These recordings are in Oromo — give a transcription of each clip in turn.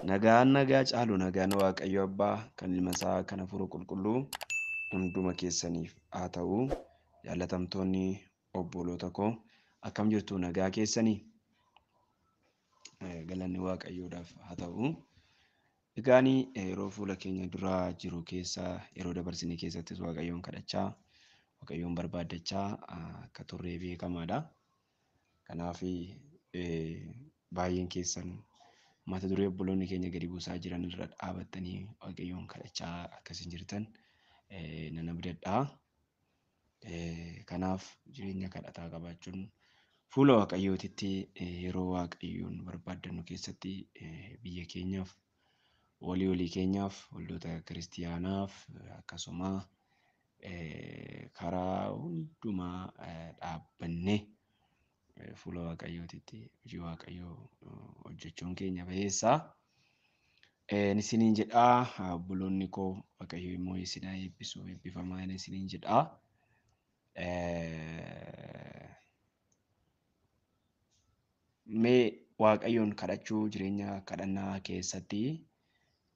Nagaan nagaa caalu nagaan Waaqayyo Abbaa kan ilma isaa kan Hafuura Qulqulluu hunduma keessaniif haa ta'u. Jaalatamtoonni obboloota koo akkam jirtu nagaa keessanii? Galanni Waaqayyoodhaaf haa ta'u. Egaan yeroo fuula keenya duraa jiru keessa yeroo dabarsinee keessattis Waaqayyoon kadhachaa Waaqayyoon barbaaddachaa akka turree beekamaadha. Kanaaf baay'een keessan mata duree obboloonni keenya gadi buusaa jiran irra dhaabattanii Waaqayyoon kadhachaa akkasiin jirtan nan abdadhaa. Kanaaf jireenya kadhataa qabaachuun fuula Waaqayyootitti yeroo Waaqayyoon barbaaddannu keessatti biyya keenyaaf, walii keenyaaf, waldoota kiristiyaanaaf akkasuma karaa hundumaa dhaabbannee fuula Waaqayyootitti hojii Waaqayyoo hojjechuun keenya bayeessaa. Isiniin jedhaa obboloonni koo Waaqayyo immoo isin haa eebbisu, eebbifamaa isiniin jedhaa. Mee Waaqayyoon kadhachuu jireenya kadhannaa keessatti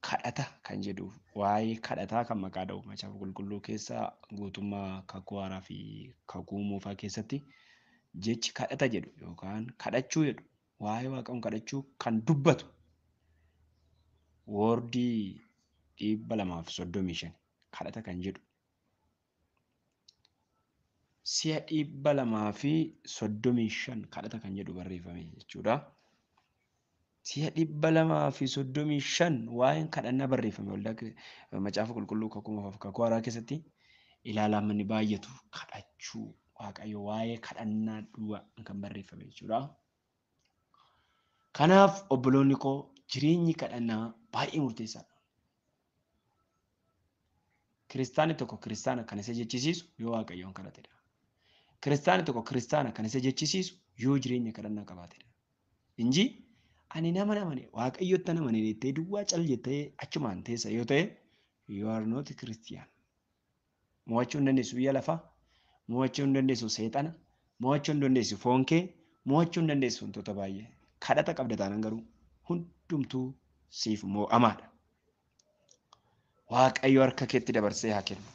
kadhata kan jedhu waa'ee kadhataa kan maqaa dha'u macaafa qulqulluu keessa guutummaa kakuu haaraa fi kakuu moofaa keessatti jechi kadhata jedhu yookaan kadhachuu jedhu waa'ee Waaqayyoon kadhachuu kan dubbatu woordii 235 kadhata kan jedhu si'a 235 kadhata kan jedhu barreeffame jechuudha. Si'a 235 waa'een kadhannaa barreeffame waldaa macaafa qulqulluu kakuu moofaa fi kakuu haaraa keessatti ilaalamanni baay'atu kadhachuu Waaqayyo waa'ee kadhannaa duwwaa kan barreeffame jechuudha. Kanaaf obboloonni koo jireenyi kadhannaa baay'ee murteessaadha. Kiristaanni tokko kiristaana kan isa jechisiisu yoo Waaqayyoon kadhatedha. Kiristaanni tokko kiristaana kan isa jechisiisu yoo jireenya kadhannaa qabaatedha. Inji ani nama namane Waaqayyotti namane jettee duwwaa cal jettee achumaan teessa yoo ta'e you are not Christian. Mo'achuu hin dandeessu biyya lafaa, mo'achuu hin dandeessu seexana, mo'achuu hin dandeessu foon kee, mo'achuu hin dandeessu wantoota baay'ee. Kadhata qabda taanaan garuu hundumtuu siif mo'amaadha. Waaqayyo harka keetti dabarsee haa kennu.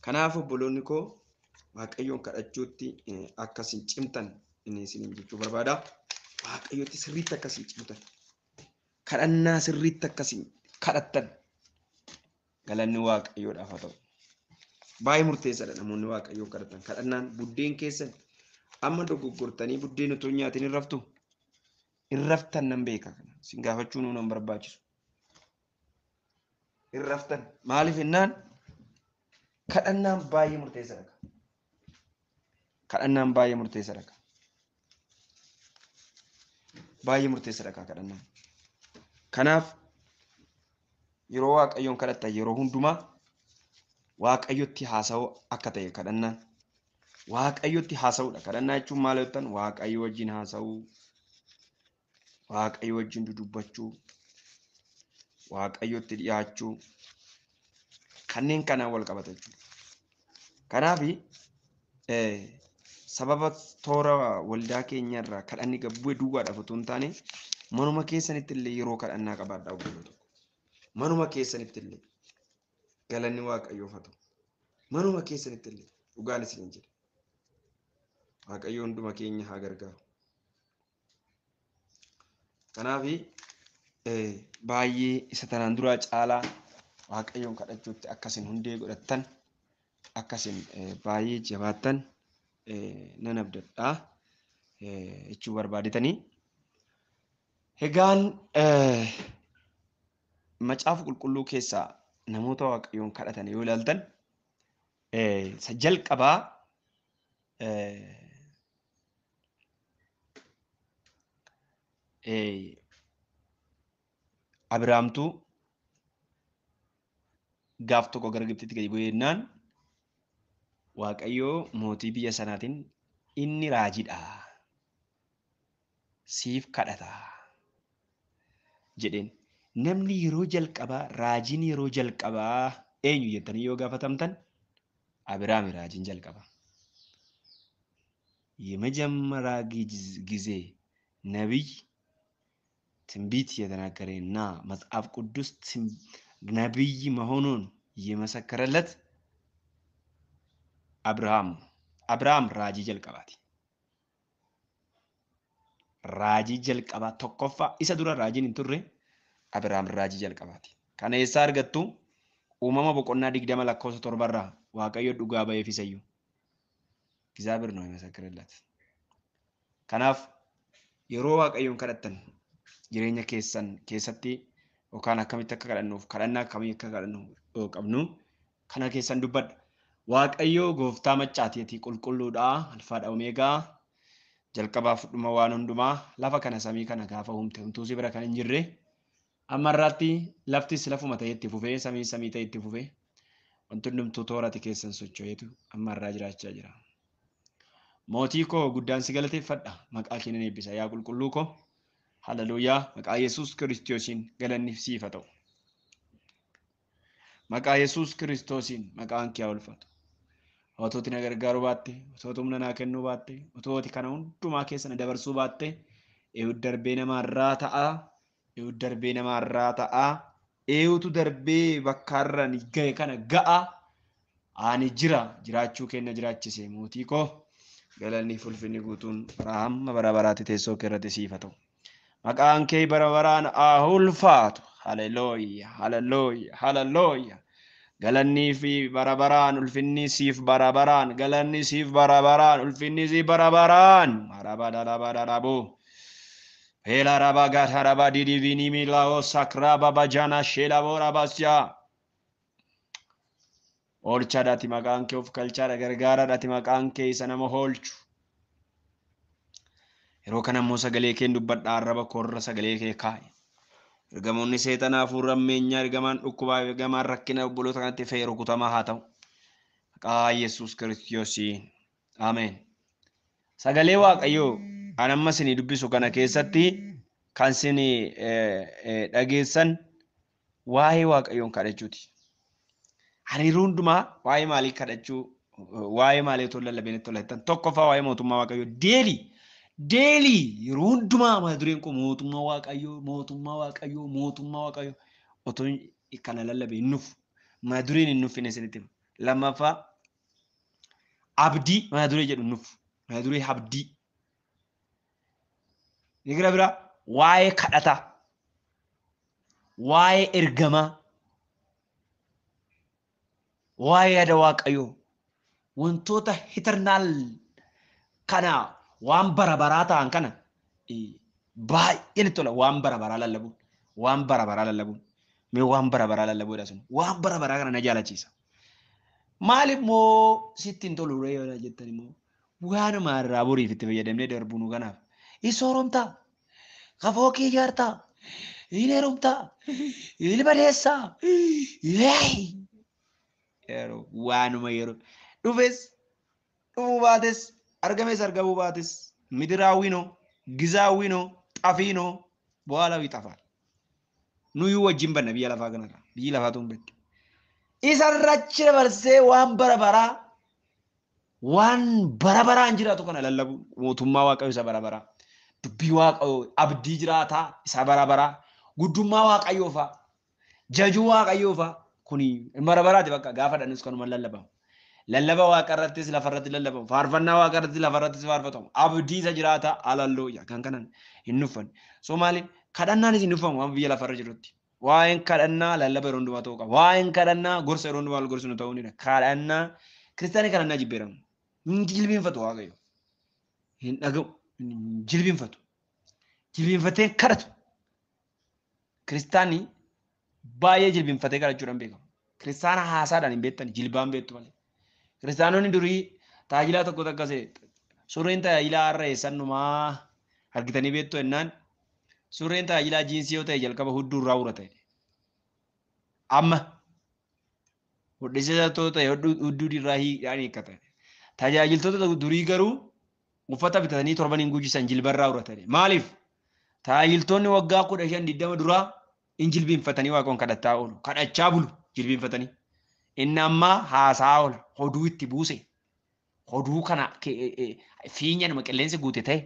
Kanaaf obboloonni koo Waaqayyoon kadhachuutti akkasiin cimtan isiniin jechuu barbaada. Waaqayyotti sirriitti akkasiin cimtan. Kadhannaa sirriitti akkasiin kadhattan. Galanni Waaqayyoodhaaf haa ta'u. Baay'ee murteessaadha namoonni Waaqayyoon kadhatan. Kadhannaan buddeen keessan amma dogoggortanii buddeen utuu nyaatiin hin raftu. Hin raftan nan beeka kana. Sin gaafachuu nuun hin barbaachisu. Hin raftan. Maaliif jennaan kadhannaan baay'ee murteessaadha. Kadhannaan baay'ee murteessaadha. Baay'ee murteessaadha kadhannaan. Kanaaf yeroo Waaqayyoon kadhattan yeroo hundumaa Waaqayyotti haasa'uu akka ta'e kadhannaan. Waaqayyotti haasa'uudha. Kadhannaa jechuun maal jettan Waaqayyo wajjin haasa'uu, Waaqayyo wajjin dudubbachuu, Waaqayyotti dhiyaachuu kanneen kanaan wal qabata jechuudha. Kanaaf sababa toora waldaa keenyarraa kadhanni gabbuu duwwaadhaaf otoo hin taane manuma keessanitti illee yeroo kadhannaa qabaadhaa obboloota. Manuma keessanitti illee galanni Waaqayyoof haa ta'u. Manuma keessanitti illee dhugaan isiniin jedha. Waaqayyo hunduma keenya haa gargaaru. Kanaaf baay'ee isa tanaan duraa caalaa Waaqayyoon kadhachuutti akkasiin hundee godhattan akkasiin baay'ee jabaattan nan abdadhaa jechuu barbaadetanii. Egaan macaafa qulqulluu keessaa namoota Waaqayyoon kadhatan yoo ilaaltan isa jalqabaa Abiraamtuu gaaf tokko gara Gibxitti gadi bu'ee jennaan Waaqayyoo mootii biyya sanaatiin inni raajiidha. Siif kadhata jedheen. Namni yeroo jalqabaa raajiin yeroo jalqabaa eenyu jettanii yoo gaafatamtan Abiraami raajiin jalqabaa. የመጀመሪያ ጊዜ ነቢይ ትንቢት የተናገረና መጽሐፍ ቅዱስ ነብይ መሆኑን የመሰከረለት አብርሃም ራጂ ጀልቀባቲ ራጂ ጀልቀባ ተቆፋ ኢሳ ዱራ ራጂን እንቱሬ አብርሃም ራጂ ጀልቀባቲ ከነ የሳር ገቱ ኡማማ በቆና ዲግደማ ለኮሰ ቶርበራ ዋቀዮ ዱጋ በየፊሰዩ እግዚአብሔር ነው የመሰከረለት ከናፍ የሮ ዋቀዮን ከረተን jireenya keessatti yookaan akkamitti akka kadhannuuf kadhannaa akkamii akka kadhannu qabnu kana keessan dubbadha. Waaqayyo gooftaa maccaatiitii qulqulluudha alfaadha omeegaa jalqabaaf dhuma waan hundumaa lafa kana samii kana gaafa humte humtuusi bira kan hin jirre amma irratti laftis lafuma ta'e itti fufee samii ta'e itti fufee wanti hundumtuu toorati keessan socho'eetu amma irraa jiraachaa jira. Mootii koo guddaan si galateeffadha maqaa kee nan eebbisa yaa qulqulluu koo. Hallelujah. Maqaa Yesuus Kiristoosin galanni siif haa ta'u. Maqaa Yesuus Kiristoosin maqaan kee haa ulfatu. Otooti na gargaaruu baatte, otooti humna naa kennuu baatte, otooti kana hundumaa keessa na dabarsuu baatte, eeyyuu darbee namaarraa ta'a. Eeyyuu darbee namaarraa ta'a. Eeyyuutu darbee bakkaarra ni gahe kana ga'a. Ani jiraachuu kenna jiraachise mootii koo galanni ulfinni guutuun bara baraatti teessoo kee irratti siif haa ta'u. Maqaan kee bara baraan haa ulfaatu. Hallelujah. Hallelujah. Hallelujah. Galanni fi bara baraan ulfinni siif bara baraan galanni siif bara baraan ulfinni siif bara baraan. Marabadarabadarabo. Hela rabagat haraba didivini milao sakra babajana shela borabasya. Olcha dati maqaan kee of kalchaadha gargaara dati maqaan kee isa nama oolchu. Yeroo kana immoo sagalee kee dubbadhaa arraba koorra sagalee kee kaa'i. Ergamoonni seexanaa hafuura ammeenyaa ergamaan dhukkubaa ergamaan rakkina obboloota kanatti fe'ee rukutamaa haa ta'u. Maqaa Yesuus Kiristoosiin. Ameen. Sagalee Waaqayyoo an amma isinii dubbisu kana keessatti kan isin dhageessan waa'ee Waaqayyoon kadhachuuti. Hariiroo hundumaa waa'ee maalii kadhachuu waa'ee maalii otoo lallabeen itti tolettan tokkoffaa waa'ee mootummaa Waaqayyoo Deeli yeroo hundumaa mata dureen kun mootummaa Waaqayyoo otoo kana lallabe hin nufu mata dureen hin nuffine isinitti lammaffaa abdii mata duree jedhu nufu mata duree abdii nigira bira waa'ee kadhataa waa'ee ergamaa waa'ee yaada Waaqayyoo wantoota hitarnaal kana waan barabaraa ta'an kana baay'een itti tola waan barabaraa lallabuun mee waan barabaraa lallabuudha sun waan barabaraa kana na jaalachiisa. Maaliif moo sitti hin tolu yoo jettan immoo waanuma irraa boriif itti fayyadamnee darbuu kanaaf isooromtaa kafoo kee ijaartaa hin heerumtaa hin badeessaa waanuma yeroo dhufuu baates argames argamuu baates midiraawwinoo gizaawwinoo xafiinoo በኋላ ይጠፋል። ኑዩ ወጅን በነ ብያ ለፋ ገነራ ብይ ለፋቱን በት ኢሰራች በርሴ ዋን በረበራ እንጅራቱ ከነ ለለቡ ሞቱማ ዋቀዩ ሰበረበራ ዱቢ ዋቀዩ አብዲ ጅራታ ሰበረበራ ጉዱማ ዋቀዩፋ ጀጁ ዋቀዩፋ ኩኒ መረበራት በቃ ጋፈደንስ ከኑ መለለባ ለለባ ዋቀረትስ ለፈረት ለለባ ፋርፈና ዋቀረትስ ለፈረትስ ፋርፈቶም አብዲ ሰጅራታ አላሎያ ካንከናን ይኑፈን ሶማሊ kadhannaan isin dhufamu waan biyya lafarra jirutti waa'een kadhannaa lallaba yeroo hundumaa ta'uu qaba waa'een kadhannaa gorsa yeroo hundumaa gorsinu ta'uu ni dha kadhannaa kiristaanii kadhannaa jibbeeramu hin jilbiinfatu waaqayyo hin dhaga'u jilbiinfatee kadhatu kiristaanii baay'ee jilbiinfatee kadhachuudhaan beekamu kiristaana haasaadhaan hin beektan jilbaan beektu malee kiristaanonni durii taajilaa tokko takkasee surreen tajaajilaa har'a eessannumaa argitanii beektu ennaan surreen tajaajilaa jiinsii yoo ta'e jalqaba hudduu irraa urata amma hodhisiisatoo ta'e hudduu irraa hiikkata tajaajiltoota durii garuu uffata bitatanii torban hin gujisan jilbarraa urata maaliif tajaajiltoonni waggaa 15-20 duraa hin jilbiinfatanii waaqoon kadhachaa oolu kadhachaa bulu jilbiinfatanii inni ammaa haasaa oola hoduu itti buuse hoduu kana fiinya nama qilleensi guute ta'e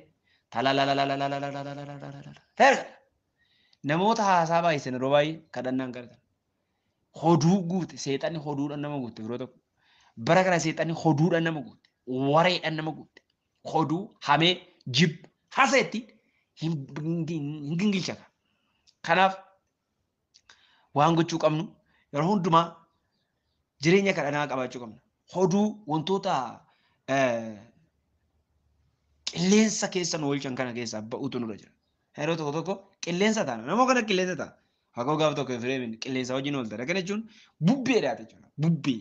namoota haasaa baay'isan yeroo baay'ee kadhannaan kadhatan. Hoduu guute seexanni hoduudhaan nama guute yeroo tokko. Bara kana seexanni hoduudhaan nama guute. Wareedhaan nama guute. Hoduu hamee jibba haseetti hin gingilchata. Kanaaf waan gochuu qabnu yeroo hundumaa jireenya kadhannaa qabaachuu qabna. Hoduu wantoota qilleensa keessa nu oolchan kana keessaa ba'uutu nurra jira. Yeroo tokko tokko qilleensa taana. Namoo kana qilleensa taana. Hakoo gaafa tokko fireemin qilleensa wajjin oolta. Kana jechuun bubbeedha jechuudha. Bubbee.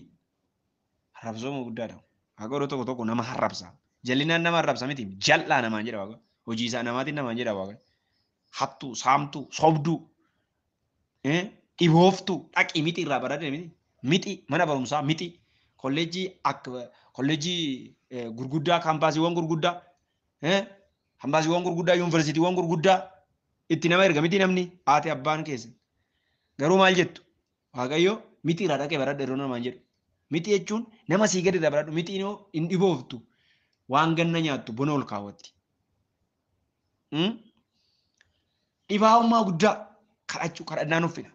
Harrabsooma guddaadha. Hakoo yeroo tokko tokko nama harrabsa. Jallinaan nama harrabsa miti. Jal'aa namaan jedha waaqa. Hojii isaa namaatiin namaan jedha waaqa. Hattuu, saamtuu, sobduu, dhibooftuu, dhaqii miti irraa baradhe miti. Miti mana barumsaa miti. Kolleejjii gurguddaa kaampaasiiwwan gurguddaa. Hambaasiiwwan gurguddaa yuunivarsiitiiwwan gurguddaa itti nama erga miti namni haati abbaan keessa. Garuu maal jettu? Waaqayyo miti irraa dhaqee baradhe yeroo namaan jedhu. Miti jechuun nama sii gadi irraa baradhu miti hin dhibooftu waan ganna nyaattu bona ol kaawwatti. Dhibaa'ummaa guddaa kadhannaan uffina.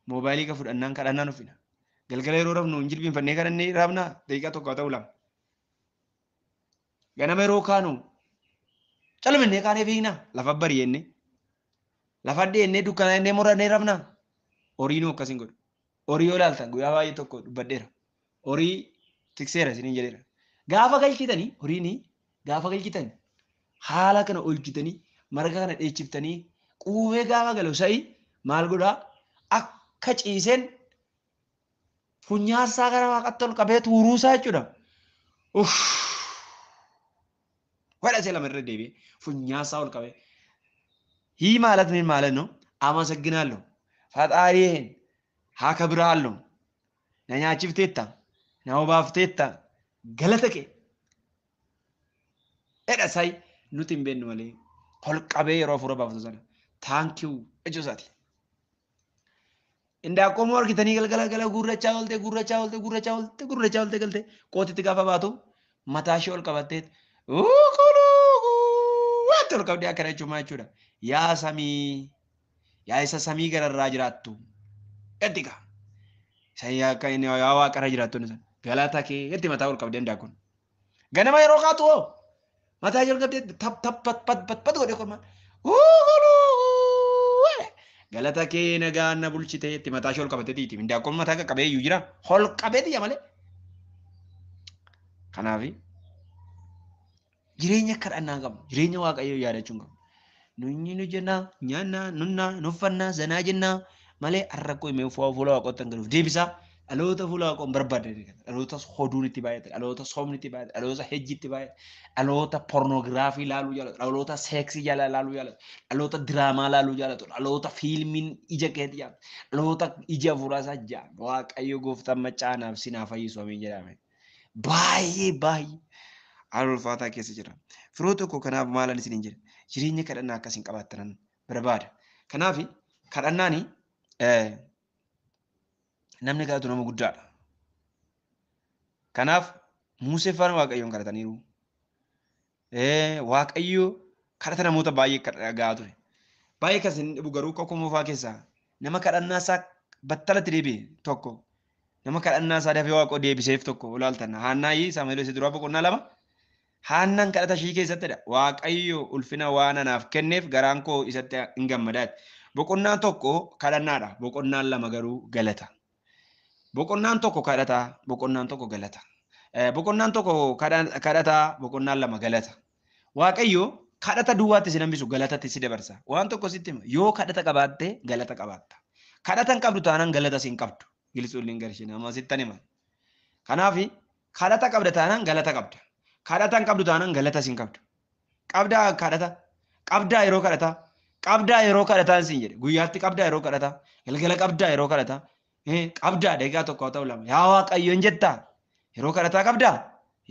Moobaayilii ka fudhannaan kadhannaan uffina. Galgala yeroo rafnu hin jilbiinfannee kadhannee raafnaa daqiiqaa tokko haa ta'u lama. Ganama yeroo kaanu calmannee kaanee fiigna lafa bari'enne lafa deennee dukkanaa murannee rafna horiinuu akkasiin godhu horii yoo ilaaltan guyyaa baay'ee tokko dubbadheera horii tikseera isiniin jedheera gaafa galchitanii horiini gaafa galchitanii haala kana hojjetanii marga kana dheechiftanii quufee gaafa galu sa'i maal godhaa akka ciiseen funyaansaa gara waaqatti ol qabee tuuruusaa jechuudha. Wadhasee lama irra deebi'ee funyaansaa ol qabee ይህ ማለት ምን ማለት ነው? አመሰግናለሁ ፈጣሪዬን አከብራለሁ ነኛችፍቴታ ናውባፍቴታ ገለተኬ ኤዳሳይ ኑቲን ቤን ማለ ሆልቀቤ የሮ ፉረ ባፍቶ ሰነ ታንኪው እጆሳቲ እንዳቆሙ ወርኪተኒ ገልገለ ገለ ጉረቻ ወልቴ ገልቴ ቆቲት ጋፋ ባቱ መታሽ ኦልቀበቴት ol qabdee akkana jechuun jechuudha. Yaa samii, yaa isa samii gararraa jiraattu. Eddiga. Isa akka inni yaa waaqarra jiraattu ni sana. Galata kee itti mataa ol qabdee hin kun. Ganama yeroo kaatu hoo mataa ol qabdee pat godhee kormaan. Galata kee nagaan na bulchitee itti mataa ol qabatee tiiti. Mindaakon mataa qaqqabee iyyuu jira. Ol qabee tiyya malee. Kanaafi jireenya kadhannaa qabna. Jireenya waaqayyoo yaadachuun qabna. Nunyi nu jennaa, nyaannaa, nunnaa, nuffannaa, zanaa jennaa malee harrakkoo himee fuula waaqootti galuuf deebisaa dhaloota fuula waaqoon barbaadde. Dhaloota hoduun itti baay'ate, dhaloota soomni itti baay'ate, dhaloota hejji itti baay'ate, dhaloota pornoogiraafii ilaaluu jaalatu, dhaloota seeksii jala ilaaluu jaalatu, dhaloota diraamaa ilaaluu jaalatu, dhaloota fiilmiin ija keetti jaalatu, dhaloota ija afuuraasaa jaalatu. Waaqayyo gooftaan macaanaaf sinaa fayyisu amiin jedhame. Baay'ee. Ulfaataa keessa jira. Firoo tokko kanaaf maalan isiniin jedha. Jireenya kadhannaa akkasiin qabaatan barbaada. Kanaaf kadhannaani namni kadhatu nama guddaadha. Kanaaf Musee faana Waaqayyoon kadhataniiru. Waaqayyo kadhata namoota baay'ee dhagahaa ture. Baay'ee kan isin dhibu garuu qoqqoo moofaa keessaa nama kadhannaa isaa battalatti deebi'e tokko nama kadhannaa isaa dafee Waaqoo deebiseef tokko ilaaltan. Haannaayi Saamu'eel isa duraa boqonnaa 2 Haannaan kadhata ishii keessattidha. Waaqayyo ulfina waan anaaf kenneef garaan koo isatti hin gammadaati. Boqonnaan tokko kadhannaadha. Boqonnaan 2 garuu galata. Boqonnaan tokko kadhata. Boqonnaan tokko galata. Boqonnaan tokko kadhata. Boqonnaan 2 galata. Waaqayyo kadhata duwwaatti si nambisu galatatti si dabarsa. Waan tokko sitti hima. Yoo kadhata qabaatte galata qabaatta. Kadhata hin qabdu taanaan galata si hin qabdu. Gilisuulliin garshina amma sittan hima. Kanaaf kadhata qabda taanaan galata qabda. Kadhata hin qabdu taanaan galata sin qabdu. Qabdaa kadhata. Qabdaa yeroo kadhata. Qabdaa yeroo kadhataan sin jedhe. Guyyaatti qabdaa yeroo kadhata. Galgala qabdaa yeroo kadhata. Qabdaa daqiiqaa tokko ta'u lama. Yaa Waaqayyoon jettaa. Yeroo kadhataa qabdaa.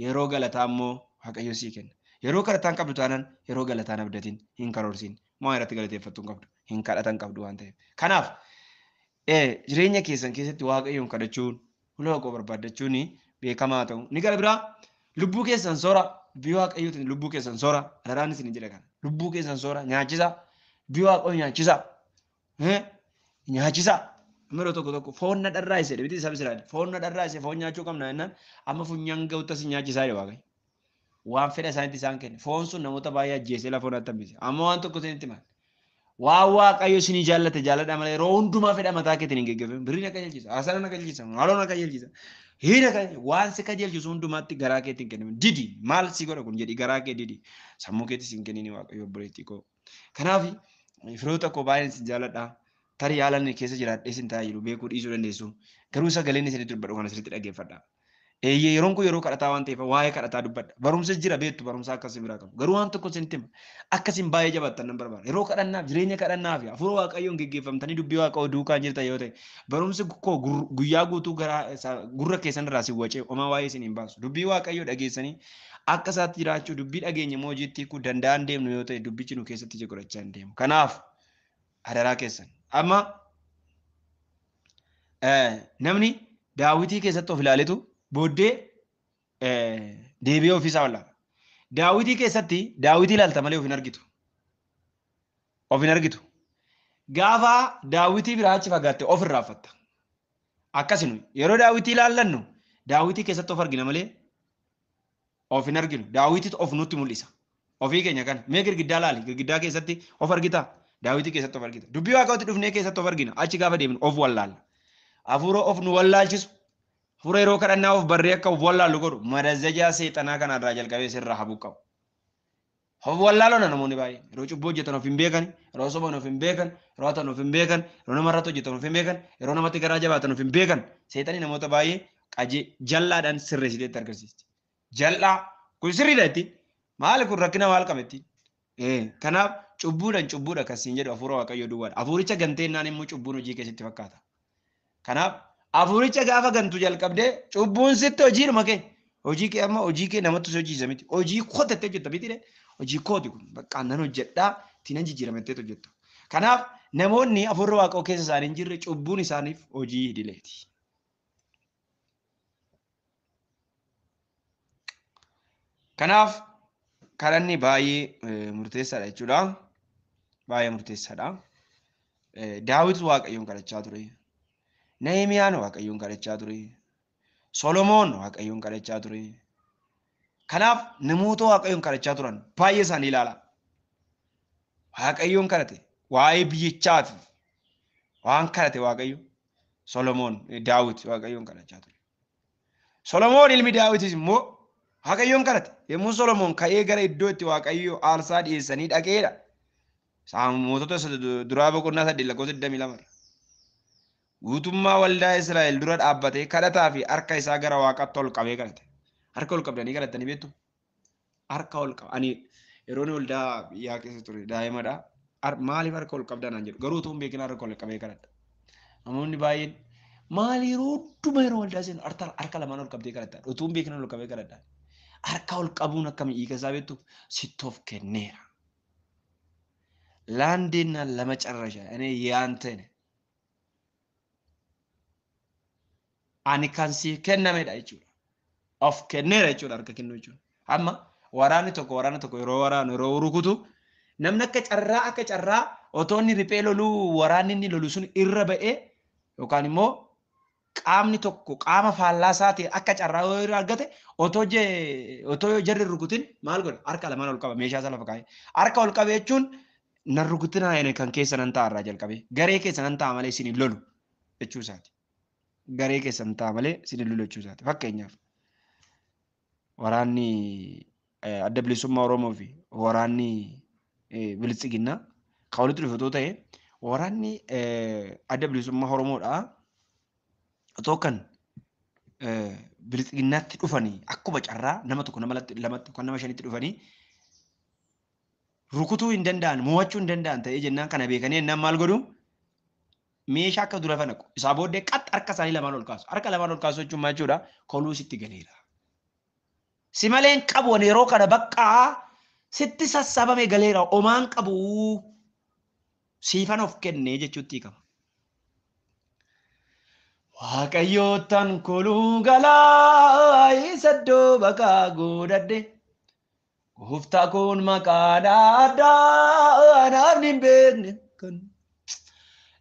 Yeroo galataa immoo Waaqayyo sii kenna. Yeroo kadhataan qabdu taanaan yeroo galataan abdatiin hin karoorsin. Maa irratti galateeffattu hin qabdu. Hin kadhatan qabdu waan ta'eef. Kanaaf jireenya keessan keessatti Waaqayyoon kadhachuun fuula Waaqoo barbaaddachuun beekamaa ta'u. Ni gara biraa lubbuu keessan soora dubbii Waaqayyootiin lubbuu keessan soora daraan isin jedha kana lubbuu keessan soora nyaachisa dubbii Waaqayyoo nyaachisa Nyaachisa. Yeroo tokko foon na dharraa'ise biti isa bisiraadha. Foon na dharraa'ise foon nyaachuu qabna jennaan amma funyaan ga'utti as nyaachisaa jedha Waaqayyo. Waan fedha isaaniitti isaan kenne. Foon sun namoota baay'ee ajjeesee lafa onatti hambise. Amma waan tokko isinitti himan. Waan Waaqayyo isinii jaallate jaalladha malee yeroo hundumaa fedha mataa keetiin hin geggeeffamin. Birrii na qajeelchisa. Haasana na qajeelchisa. Maaloo na qajeelchisa. Hiina qajeelchisa. Waan si qajeelchisu hundumaatti garaa keetiin kennamin. Didi maal si godha kun jedhi garaa kee didi. Sammuu keetis hin kennini Waaqayyo obboleettii koo. Kanaaf firoota koo baay'een isin jaalladha. Tarii yaalanni keessa jiraadhee isin taa'aa jiru beekuu dhiisuu dandeessu. Garuu sagaleen isinitti dubbadhu kana sirriitti dhaggeeffadha. Yeroon kun yeroo kadhataa waan ta'eef waa'ee kadhataa dubbadha. Barumsa jira beektu barumsa akkasii biraa qabu. Garuu waan tokko isinitti hima. Akkasiin baay'ee jabaattan nan barbaada. Yeroo kadhannaaf jireenya kadhannaaf hafuura Waaqayyoon geggeeffamtanii dubbii Waaqayyoo duukaan jirtan yoo ta'e barumsi koo guyyaa guutuu gurra keessan irraa si wacee homaa waa'ee isin hin baasu. Dubbii Waaqayyoo dhageessanii akka isaatti jiraachuu dubbii dhageenya moo hojiitti hiikuu danda'an deemnu yoo ta'e dubbichi nu keessatti ija godhachaa hin deemu. Kanaaf adaraa keessan. Amma namni Daawitii keessatti of ilaaletu booddee deebi'ee ofiisaa wallaala. Daawitii keessatti Daawitii ilaalta malee of hin argitu. Of hin argitu. Gaafa Daawitii biraa achi fagaatte of irraanfatta. Akkasinu yeroo Daawitii ilaallannu Daawitii keessatti of argina malee of hin arginu. Daawititu of nutti mul'isa. Ofii keenya kana mee girgiddaa laali girgiddaa keessatti of argita. Daawitii keessatti of argita. Dubbii Waaqayyootti dhufnee keessatti of argina. Achi gaafa deemnu of wallaalla. Hafuura of nu wallaalchisu. Hafuura yeroo kadhannaa of barree akka of wallaallu godhu madazajaa seexanaa kanarraa jalqabee sirraa habuu qabu. Of wallaaloona namoonni baay'een yeroo cubbuu hojjetan of hin beekan, yeroo soban of hin beekan, yeroo hatan of hin beekan, yeroo namarratti hojjetan of hin beekan, yeroo namatti garaa jabaatan of hin beekan. Seexanii namoota baay'ee jallaadhaan sirreessiteetti agarsiisti. Jal'aa kun sirriidha ittiin. Maali kun rakkina maal qabetti? Kanaaf cubbuudha akkasiin jedhu hafuura Waaqayyoo duwwaadha. Hafuuricha ganteennaan immoo cubbuun hojii keessatti fakkaata. Kanaaf hafuuricha gaafa gantu jalqabdee cubbuun sitti hojiidhuma kee. Hojii kee amma hojii kee namatti hojjiisa miti. Hojii kootettee hojjetta miti hojii kooti kun bakka nan hojjedhaa ittiin jijjiiramettee hojjetta. Kanaaf namoonni hafuurri Waaqayyoo keessa isaanii hin jirre cubbuun isaaniif hojii idileeti. Kanaaf kadhanni baay'ee murteessaadha jechuudha. Baay'ee murteessaadha. Daawit Waaqayyoon kadhachaa ture. Nehemiyaan Waaqayyoon kadhachaa ture. Solomoon Waaqayyoon kadhachaa ture. Kanaaf namoota Waaqayyoon kadhachaa turan baay'ee isaanii ilaala. Waaqayyoon kadhate waa'ee biyyichaaf waan kadhate Waaqayyo Solomoon Daawit Waaqayyoon kadhachaa ture. Solomoon ilmi Daawitis immoo Waaqayyoon kadhate yommuu Solomoon ka'ee gara iddoo itti Waaqayyo aarsaa dhiyeessanii dhaqeedha. Mootota duraa boqonnaa 8:22. Guutummaa waldaa Israa'el dura dhaabbatee kadhataa fi harka isaa gara Waaqaatti ol qabee kadhate. Harka ol qabdanii kadhatanii beektu? Harka ol qaba. Ani yeroon waldaa biyyaa keessa ture daa'imadha. Maaliif harka ol qabdaa naan jedhu garuu utuu hin beekin harka ol qabee kadhadha. Namoonni baay'een maali yeroo hunduma yeroo waldaa seenu harka lamaan ol qabdee kadhadha. Utuu hin beekin ol qabee kadhadha. Harka ol qabuun akkam hiika isaa beektu sittoof kenneera. Laandeenna lama carrasha ani yaantene. Ani kan si kennamedha jechuudha. Of kenneera jechuudha harka kennuu jechuudha. Amma waraanni tokko yeroo waraanu yeroo rukutu namni akka carraa otoo inni riphee loluu waraanni inni lolu sun irra ba'ee yookaan immoo qaamni tokko qaama faallaa isaati akka carraa yoo argate otoo jarri rukutin maal godha harka lamaan ol qaba meeshaa isaa lafa kaa'ee harka ol qabe jechuun nan rukutinaa ene kan keessa nan ta'a irraa jalqabee garee keessa nan ta'a malee isin lolu jechuu isaati. Garee keessa nan ta'a malee isin lolu jechuu isaati. Fakkeenyaaf waraanni adda bilisummaa Oromoo fi waraanni bilisiginnaa kan walitti dhufatoo ta'e waraanni adda bilisummaa Oromoodha. Otoo kan bilisiginaatti dhufanii akkuma carraa nama tokko nama lamatti kan nama shanitti dhufanii rukutuu hin danda'an mo'achuu hin danda'an ta'ee jennaan kana beekanii ennaan maal godhu meeshaa akka dura fanaqu isaa booddee qaxxa harka isaanii lamaan ol kaasu harka lamaan ol kaasu jechuun maal jechuudha koluu sitti galeera. Si maleen qabu yeroo kana bakka sitti sassaabame galeera omaan qabu siifan of kennee jechuutti qaba. Waaqayyootaan koluu galaa isa iddoo bakka godhadhe gooftaa kun maqaan addaa namni hin beekne kan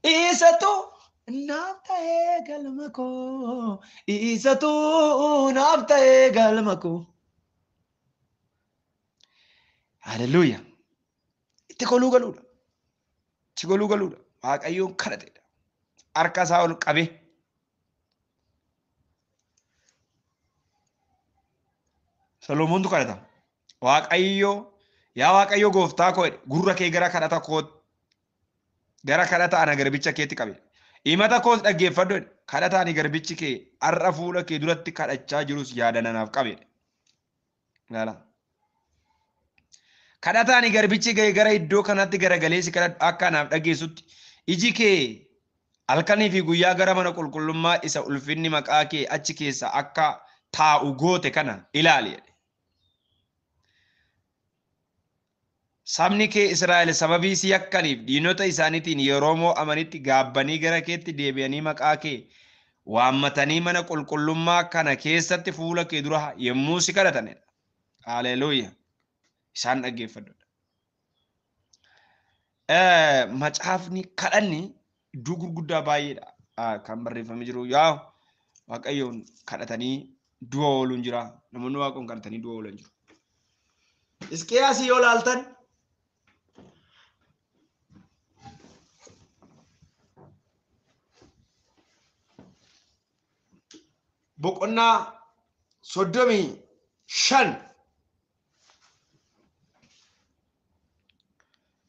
Isatu naaf ta'ee galma koo. Isatu naaf ta'ee galma koo. Hallelujah. Itti koluu galuudha. Itti koluu galuudha. Waaqayyoon kadhatedha. Harka isaa ol qabee. Solomoontu kadhata. Waaqayyoo yaa Waaqayyoo gooftaa koo gurra kee gara kadhata koo gara kadhata ana garbicha keetti qabe. Himata koos dhaggeeffadhu. Kadhata ani garbichi kee har'a fuula kee duratti kadhachaa jirus yaada naaf qabe. Laala. Kadhata ani garbichi kee gara iddoo kanatti garagalee si kadhadhu akka anaaf dhageessutti iji kee halkanii fi guyyaa gara mana qulqullummaa isa ulfinni maqaa kee achi keessa akka taa'u goote kana ilaali. Sabni kee Israa'el sababii si yakkaniif diinota isaaniitiin yeroo mo'amanitti gaabbanii gara keetti deebi'anii maqaa kee waammatanii mana qulqullummaa kana keessatti fuula kee dura yommuu si kadhatanidha. Haleluuyaa. Isaan dhaggeeffadhu. Macaafni kadhanni iddoo gurguddaa baay'eedha kan barreeffamee jiru. Yaa Waaqayyoon kadhatanii du'a ooluun jira. Namoonni Waaqoon kadhatanii du'a oolan jiru. Hisqiyaasii yoo laaltan boqonnaa 35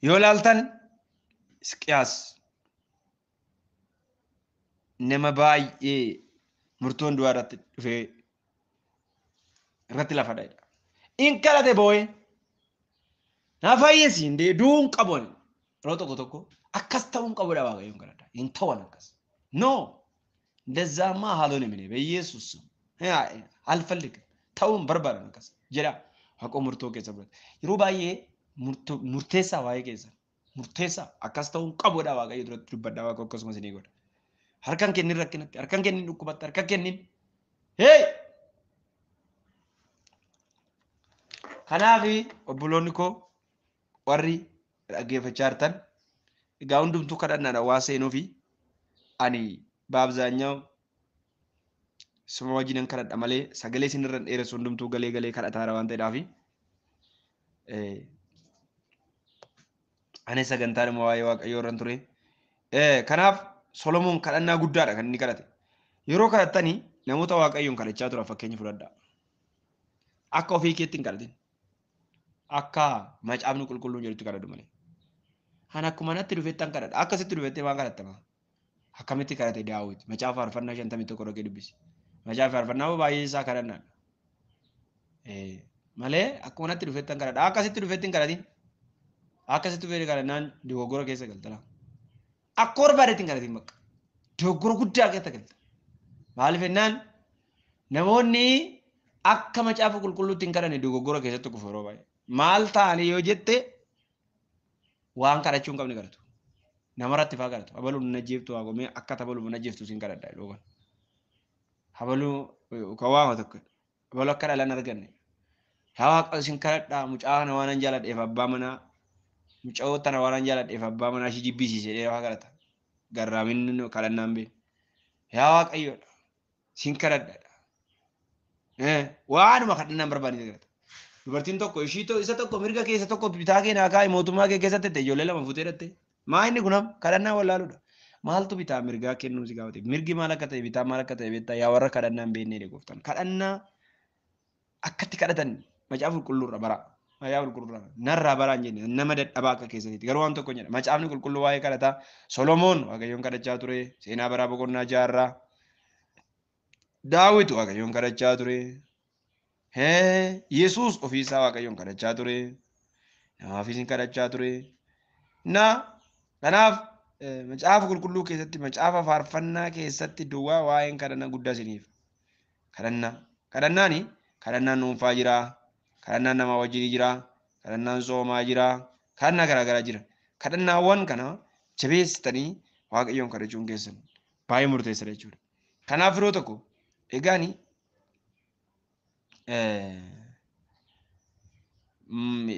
yoo laaltan Hisqiyaas nama baay'ee murtoon du'aa irratti dhufee irratti lafa dha'edha. In kadhate boo'ee na fayyisi indee du'uun qabuun yeroo tokko akkas ta'uun qabudha Waaqayyoon kadhadha. Hin ta'an akkas. No. እንደዛማ ሀሎን ምን በኢየሱስ አልፈልግም ተውን በርባር ነከስ ጀራ አቆ ሙርቶ ከሰበት ይሩ ባዬ ሙርቴሳ ዋይ ከሰ ሙርቴሳ አካስተውን ቀቦዳ ዋጋ ይድረት ድበዳ ዋጋ ኮስሞስ ነው ይጎዳ harkan kennin rakkinatti harkan kennin dhukkubatti harkan kennin hey kanaafi obboloonni koo warri dhaggeeffachaa jirtan egaa hundumtuu kadhannaadha waa seenuu fi ani በአብዛኛው ስሙ ወጅነን ከረዳ ማለ ሰገሌ ሲንረን ኤረስ ወንድምቱ ገሌ ከረታራ ዋንተ ዳፊ አኔ ሰገንታር መዋይ ዋቀዮ ረንቱሬ ከናፍ ሶሎሞን ከረና ጉዳዳ ከኒ ከረተ የሮ ከረተኒ ነሞታ ዋቀዮን ከረቻ ቱራ ፈከኝ ፍረዳ አካ ኦፊ ኬቲን ከረቲን አካ መጫብኑ ቁልቁሉን ጀልቱ ከረዱ ማለ ሀናኩ ማናት ዱፌታን ከረዳ አካ ሲት ዱፌቴ ማን ከረተማ akkamitti kadhate Daawit macaafa faarfannaa 51 dhaqee dubbise macaafa faarfannaa baay'ee isaa kadhannaa malee akkuma natti dhufettan kadhadha akkasitti dhufettin kadhatin akkasitti dhufee kadhannaan dogoggora keessa galtala akka barbaadeettiin kadhatin bakka dogoggora guddaa keessa galta maaliif jennaan namoonni akka macaafa qulqulluutti hin kadhanne dogoggora keessatti kufu yeroo baay'ee maal ta'anii yoo jette waan kadhachuu hin qabne kadhatu. Namaratti faagatu abalu najjeftu agome akka tabalu najjeftu sin kadadda logan abalu kawama tokko abalu akka dhalan arganne hawa sin kadadda mucaana waanan jaaladheef abbaa mana mucaawota na waanan jaaladheef abbaa mana shi jibbisiise dheeraa kadhata garraamin kadhannaan been yaa Waaqayyoodha sin kadadda waanuma kadhannaan barbaadne kadhata dubartiin tokko ishii isa tokko mirga keessa tokko bitaa kee naa kaa'e mootummaa kee keessatti ta'e ijoollee lama futee dhatte maayini kunam kadhannaa wallaaluudha maaltu bitaa mirgaa kennuu si gaafate mirgi maal akka ta'e bitaa maal akka ta'e beektaa yaa warra kadhannaa hin beekne gooftaan kadhannaa akkatti kadhatan macaafa qulqulluurra bara macaafa qulqulluurra narraa baraan jenne nama dadhabaa akka keessatti garuu waan tokko jedha macaafni qulqulluu waa'ee kadhataa Solomoon Waaqayyoon kadhachaa ture seenaa baraa boqonnaa 6 Daawit Waaqayyoon kadhachaa ture Yesuus ofiisaa Waaqayyoon kadhachaa ture namaafis kadhachaa ture na kanaaf macaafa qulqulluu keessatti macaafa faarfannaa keessatti duwwaa waa'een kadhannaa guddaa isiniif kadhannaani kadhannaan dhuunfaa jira kadhannaan nama wajjin jira kadhannaan soomaa jira kadhannaa garaagaraa jira kadhannaawwan kana jabeessitanii Waaqayyoon kadhachuun keessan baay'ee murteessaadha jechuudha kanaaf yeroo tokko egaani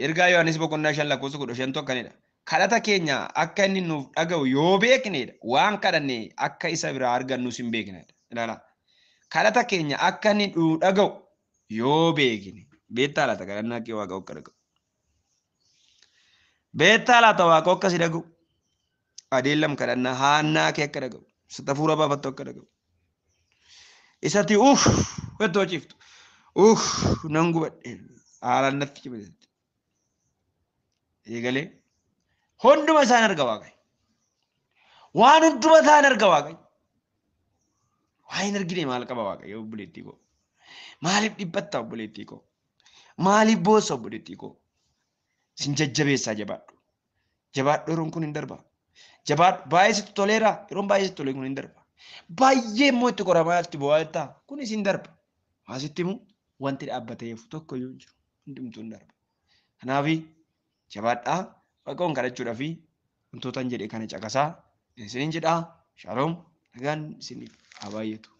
ergaa Yohaannis boqonnaa 5 lakkoofsa 15 akkanidha kadhata keenya akka inni nuuf dhaga'u yoo beeknedha. Waan kadhanne akka isa biraa argannus hin beeknedha. Ilaala. Kadhata keenya akka inni nuuf dhaga'u yoo beekne. Beektaa laata kadhannaa kee Waaqa akka dhaga'u. Beektaa laata Waaqa akka si dhaga'u. Adeellam kadhannaa haannaa kee akka dhaga'u. Sita fuula baafattu akka dhaga'u. Isatti wettoo ciftu. Nan gubadhe. Haalaan natti cimate. Eegalee hunduma isaan arga Waaqayyo. Waan hunduma isaan arga Waaqayyo. Waa hin argine maal qaba Waaqayyo obboleettii koo? Maaliif dhiphatta obboleettii koo? Maaliif boossa obboleettii koo? Sin jajjabeessaa jabaadhu. Jabaadhu yeroon kun hin darba. Jabaadhu baay'ee sitti toleera. Yeroon baay'ee sitti tole kun hin darba. Baay'ee immoo itti qoramaa itti bu'aa jettaa kunis hin darba. Asitti immoo wanti dhaabbateef tokko iyyuu hin jiru. Hundumtuu hin darba. Kanaafi jabaadhaa Waaqayyoon kadhachuudhaa fi wantoota hin jedhe kana caqasaa isiniin jedhaa. Shaloom nagaan isiniif haa baay'atu.